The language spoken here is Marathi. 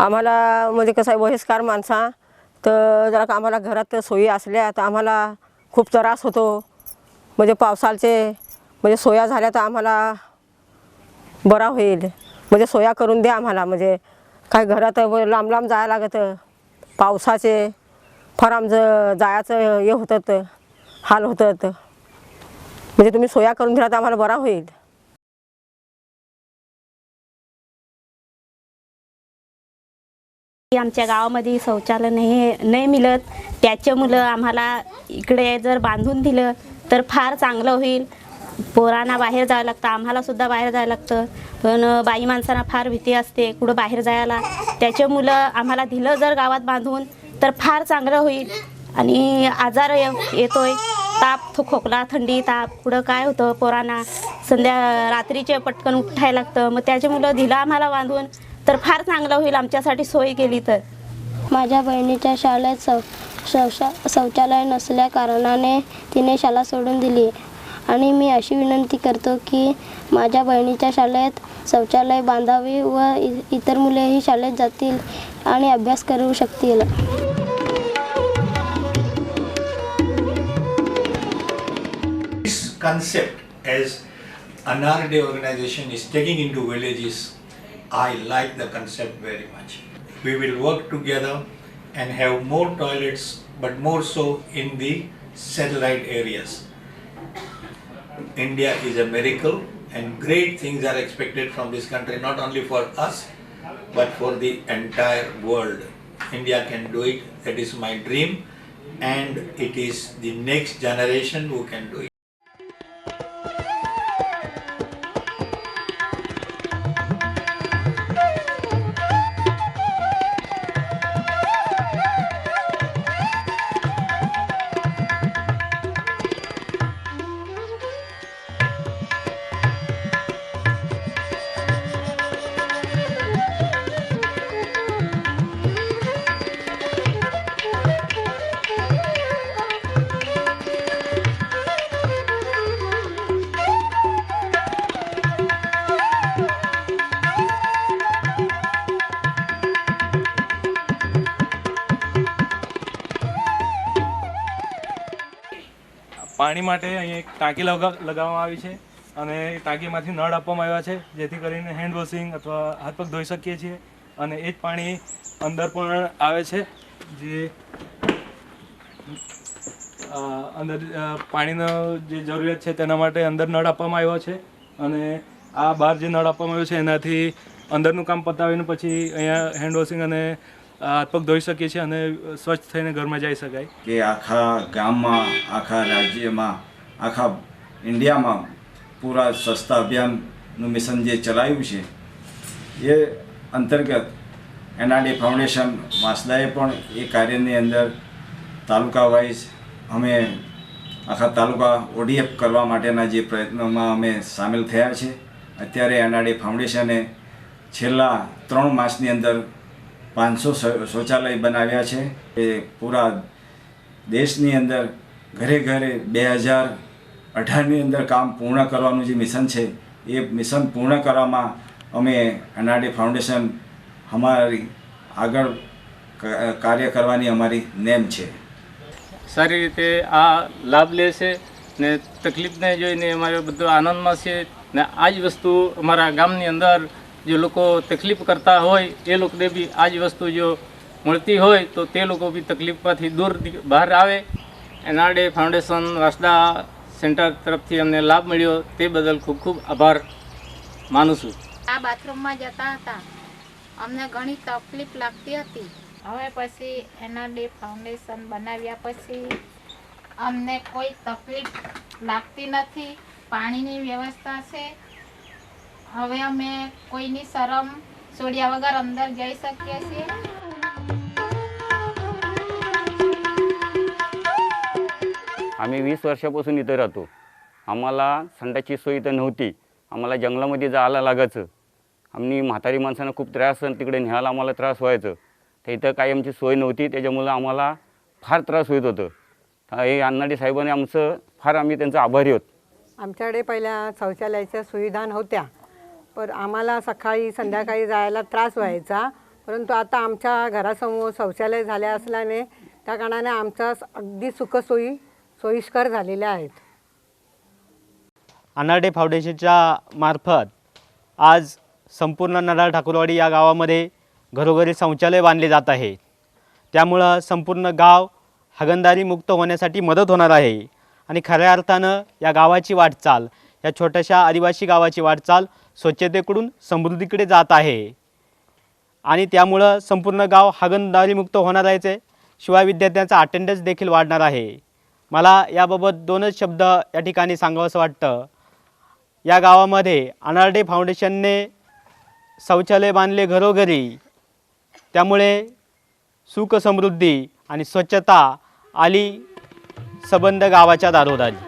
आम्हाला म्हणजे कसं आहे वयस्कर माणसा तर जरा आम्हाला घरात सोयी असल्या तर आम्हाला खूप त्रास होतो। म्हणजे पावसाळचे म्हणजे सोया झाल्या तर आम्हाला बरा होईल, म्हणजे सोया करून द्या आम्हाला। म्हणजे काय घरात लांब लांब जायला लागतं, पावसाचे फार आमचं जायचं हे होतं, हाल होतात। म्हणजे तुम्ही सोया करून दिला तर आम्हाला बरा होईल। आमच्या गावामध्ये शौचालय नाही मिळत, त्याच्यामुळे आम्हाला इकडे जर बांधून दिलं तर फार चांगलं होईल। पोरांना बाहेर जावं लागतं, आम्हाला सुद्धा बाहेर जावं लागतं, पण बाई माणसांना फार भीती असते कुठं बाहेर जायला। त्याच्यामुळे आम्हाला दिलं जर गावात बांधून तर फार चांगलं होईल। आणि आजार येतोय, ताप खोकला थंडी ताप कुठं काय होतं पोरांना, रात्रीचे पटकन उठायला लागतं। मग त्याच्यामुळे दिलं आम्हाला बांधून तर फार चांगलं होईल आमच्यासाठी सोय केली तर। माझ्या बहिणीच्या शाळेत शौचालय नसल्या कारणाने तिने शाळा सोडून दिली आणि मी अशी विनंती करतो की माझ्या बहिणीच्या शाळेत शौचालय बांधावी व इतर मुलेही शाळेत जातील आणि अभ्यास करू शकतील। This concept as NRD organization is taking into villages, I like the concept very much. We will work together and have more toilets, but more so in the satellite areas. India is a miracle and great things are expected from this country, not only for us, but for the entire world. India can do it, that is my dream, and it is the next generation who can do it. પાણી માટે અહીં એક ટાંકી લગાવવામાં આવી છે અને ટાંકીમાંથી નળ આપવામાં આવ્યા છે જેથી કરીને હેન્ડ વોશિંગ અથવા હાથ પગ ધોઈ શકીએ છીએ અને એ જ પાણી અંદર પણ આવે છે જે અંદર પાણીનો જે જરૂરિયાત છે તેના માટે અંદર નળ આપવામાં આવ્યો છે અને આ બહાર જે નળ આપવામાં આવ્યો છે એનાથી અંદરનું કામ પતાવીને પછી અહીંયા હેન્ડ વોશિંગ અને હાથ પગ ધોઈ શકીએ છીએ અને સ્વચ્છ થઈને ઘરમાં જઈ શકાય। કે આખા ગામમાં આખા રાજ્યમાં આખા ઇન્ડિયામાં પૂરા સ્વચ્છતા અભિયાનનું મિશન જે ચલાવ્યું છે એ અંતર્ગત એનઆરડી ફાઉન્ડેશન વાંસદાએ પણ એ કાર્યની અંદર તાલુકા વાઇઝ અમે આખા તાલુકા ઓડીએફ કરવા માટેના જે પ્રયત્નોમાં અમે સામેલ થયા છે। અત્યારે એનઆરડી ફાઉન્ડેશને છેલ્લા 3 માસની અંદર 500 શૌચાલય બનાવ્યા છે। એ પૂરા દેશની અંદર ઘરે ઘરે 2018ની અંદર કામ પૂર્ણ કરવાનું જે મિશન છે એ મિશન પૂર્ણ કરવામાં અમે એનઆરડી ફાઉન્ડેશન અમારી આગળ કાર્ય કરવાની અમારી નેમ છે। સારી રીતે આ લાભ લે છે ને તકલીફને જોઈને અમારે બધો આનંદમાં છે ને આ જ વસ્તુ અમારા ગામની અંદર જે લોકો તકલીફ કરતા હોય એ લોકોને બી આ જ વસ્તુ જો મળતી હોય તો તે લોકો બી તકલીફમાંથી દૂર બહાર આવે। એનઆરડી ફાઉન્ડેશન વાંસદા સેન્ટર તરફથી અમને લાભ મળ્યો તે બદલ ખૂબ ખૂબ આભાર માનું છું। આ બાથરૂમમાં જતા હતા, અમને ઘણી તકલીફ લાગતી હતી। હવે પછી એનઆરડી ફાઉન્ડેશન બનાવ્યા પછી અમને કોઈ તકલીફ લાગતી નથી, પાણીની વ્યવસ્થા છે। હવે અમે કોઈની શરમ છોડ્યા વગર અંદર જઈ શકીએ છીએ। आम्ही 20 वर्षापासून इथं राहतो। आम्हाला संडासची सोय इथं नव्हती, आम्हाला जंगलामध्ये जायला लागायचं। आम्ही म्हातारी माणसांना खूप त्रास आणि तिकडे न्यायला आम्हाला त्रास व्हायचं, तर इथं काही आमची सोय नव्हती, त्याच्यामुळे आम्हाला फार त्रास होत होतं। हे अण्णाडी साहेबांनी आमचं फार आम्ही त्यांचा आभारी आहोत। आमच्याकडे पहिल्या शौचालयाच्या सुविधा नव्हत्या, पण आम्हाला सकाळी संध्याकाळी जायला त्रास व्हायचा, परंतु आता आमच्या घरासमोर शौचालय झाले असल्याने त्या कारणाने आमच्या अगदी सोयीस्कर झालेल्या आहेत. अनाडे फाउंडेशनच्या मार्फत आज संपूर्ण नडाळ ठाकूरवाडी या गावामध्ये घरोघरी शौचालय बांधले जात आहे. त्यामुळं संपूर्ण गाव हागणदारी मुक्त होण्यासाठी मदत होणार आहे आणि खऱ्या अर्थानं या गावाची वाटचाल, या छोट्याशा आदिवासी गावाची वाटचाल स्वच्छतेकडून समृद्धीकडे जात आहे आणि त्यामुळं संपूर्ण गाव हागणदारी मुक्त होणार आहे. शिवाय विद्यार्थ्यांचा अटेंडन्स देखील वाढणार आहे. मला याबाबत दोनच शब्द या ठिकाणी सांगावंसं वाटतं. या गावामध्ये अनाडे फाउंडेशनने शौचालय बांधले घरोघरी, त्यामुळे सुख समृद्धी आणि स्वच्छता आली सबंध गावाच्या दारोदारी.